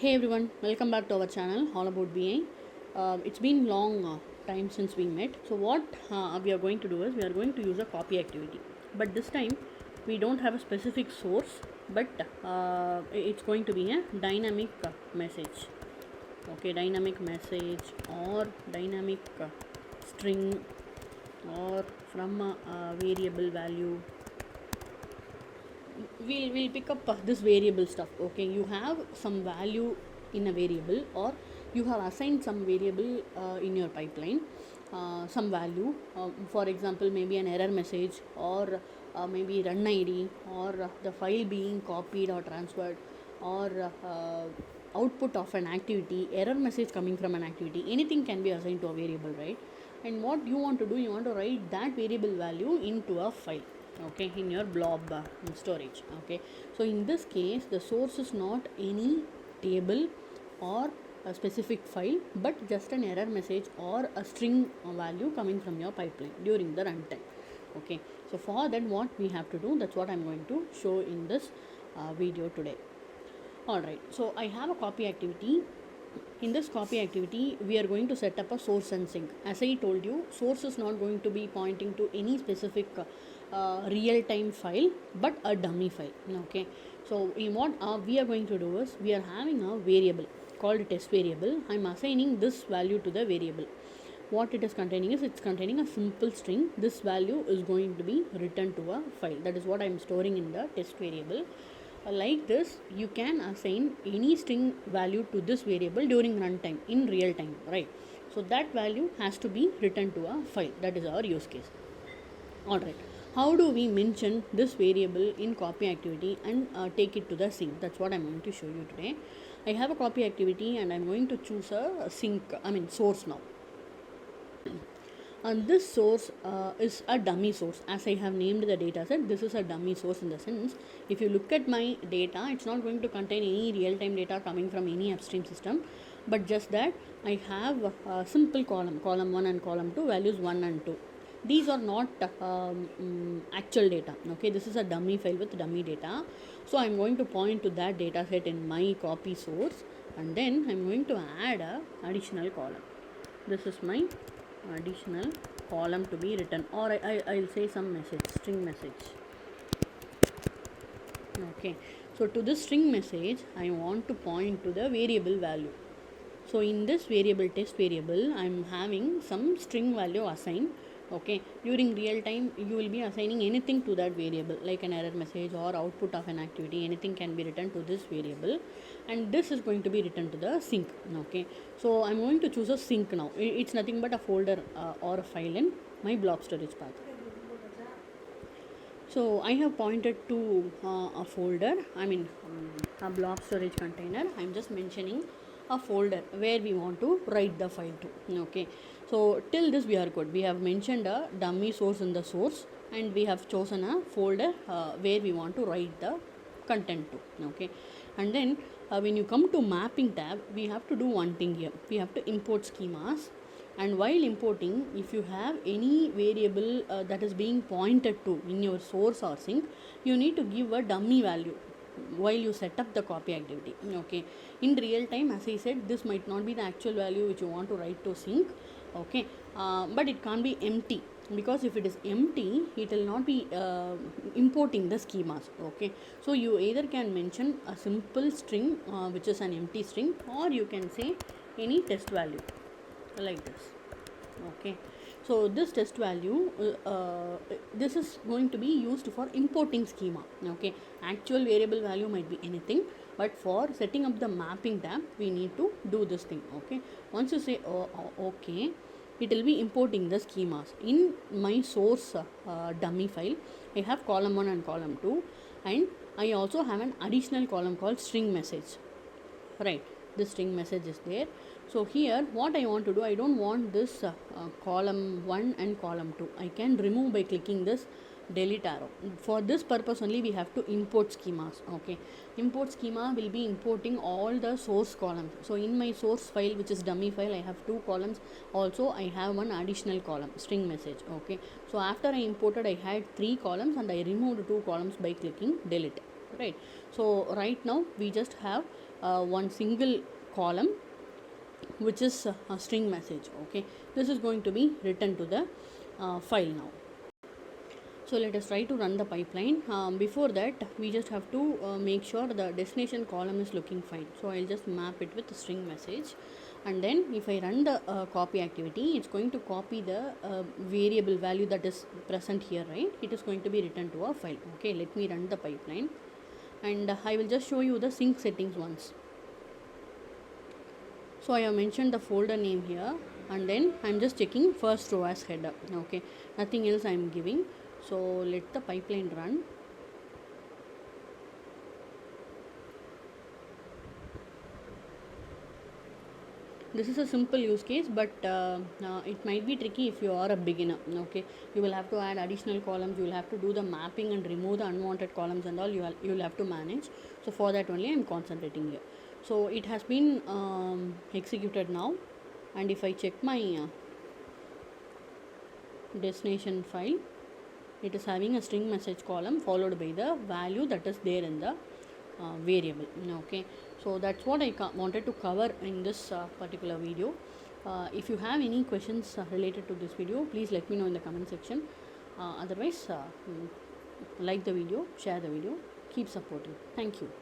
Hey everyone, welcome back to our channel All About BA. It's been long time since we met. So what we are going to do is we are going to use a copy activity. But this time we don't have a specific source, but it's going to be a dynamic message. Okay, dynamic message or dynamic string or from a variable value. We'll pick up this variable stuff. Okay, you have some value in a variable, or you have assigned some variable in your pipeline, some value, for example maybe an error message, or maybe run id, or the file being copied or transferred, or output of an activity, error message coming from an activity. Anything can be assigned to a variable, right? And what you want to do, you want to write that variable value into a file, okay, in your blob storage. Okay, so in this case the source is not any table or a specific file, but just an error message or a string value coming from your pipeline during the runtime. Okay, so for that what we have to do, that's what I'm going to show in this video today. Alright, so I have a copy activity. In this copy activity, we are going to set up a source and sink. As I told you, source is not going to be pointing to any specific real-time file, but a dummy file. Okay, so in what we are going to do is, we are having a variable called test variable. I am assigning this value to the variable. What it is containing is, it's containing a simple string. This value is going to be returned to a file. That is what I am storing in the test variable. Like this, you can assign any string value to this variable during runtime in real time, right? So that value has to be returned to a file. That is our use case. Alright, how do we mention this variable in copy activity and take it to the sink? That's what I'm going to show you today. I have a copy activity and I'm going to choose a source now. And this source is a dummy source. As I have named the data set, this is a dummy source, in the sense, if you look at my data, it's not going to contain any real-time data coming from any upstream system, but just that I have a simple column 1 and column 2, values 1 and 2. These are not actual data. Okay, this is a dummy file with dummy data. So I'm going to point to that data set in my copy source, and then I'm going to add a additional column. This is my additional column to be written, or I'll say some message, string message. Okay, so to this string message I want to point to the variable value. So in this variable, test variable, I'm having some string value assigned. Okay, during real time you will be assigning anything to that variable, like an error message or output of an activity. Anything can be written to this variable, and this is going to be written to the sink. Okay, so I'm going to choose a sink now. It's nothing but a folder or a file in my blob storage path. So I have pointed to a folder, a blob storage container. I'm just mentioning a folder where we want to write the file to. Okay, so till this we are good. We have mentioned a dummy source in the source, and we have chosen a folder where we want to write the content to. Okay, and then when you come to mapping tab, we have to do one thing here. We have to import schemas, and while importing, if you have any variable that is being pointed to in your source or sink, you need to give a dummy value while you set up the copy activity. Okay, in real time, as I said, this might not be the actual value which you want to write to sink. Okay, but it can't be empty, because if it is empty, it will not be importing the schemas. Okay, so you either can mention a simple string which is an empty string, or you can say any test value like this. Okay, so this test value this is going to be used for importing schema. Okay, actual variable value might be anything, but for setting up the mapping tab we need to do this thing. Okay, once you say okay, it will be importing the schemas. In my source dummy file, I have column 1 and column 2, and I also have an additional column called string message, right? The string message is there. So here what I want to do, I don't want this column 1 and column 2. I can remove by clicking this delete arrow. For this purpose only we have to import schemas. Okay, import schema will be importing all the source columns. So in my source file, which is dummy file, I have 2 columns. Also I have one additional column, string message. Okay, so after I imported, I had 3 columns and I removed 2 columns by clicking delete. right? So right now we just have one single column which is a string message. Okay, this is going to be written to the file now. So let us try to run the pipeline. Before that, we just have to make sure the destination column is looking fine. So I'll just map it with the string message, and then if I run the copy activity, it's going to copy the variable value that is present here, right? It is going to be written to a file. Okay, let me run the pipeline, and I will just show you the sync settings once. So I have mentioned the folder name here, and then I'm just checking first row as header. Okay, nothing else I'm giving. So let the pipeline run. This is a simple use case, but it might be tricky if you are a beginner. Okay, you will have to add additional columns, you will have to do the mapping and remove the unwanted columns and all. You will have to manage. So for that only I'm concentrating here. So it has been executed now, and if I check my destination file, it is having a string message column followed by the value that is there in the variable. Okay, so that's what I wanted to cover in this particular video. If you have any questions related to this video, please let me know in the comment section. Otherwise, like the video, share the video, keep supporting. Thank you.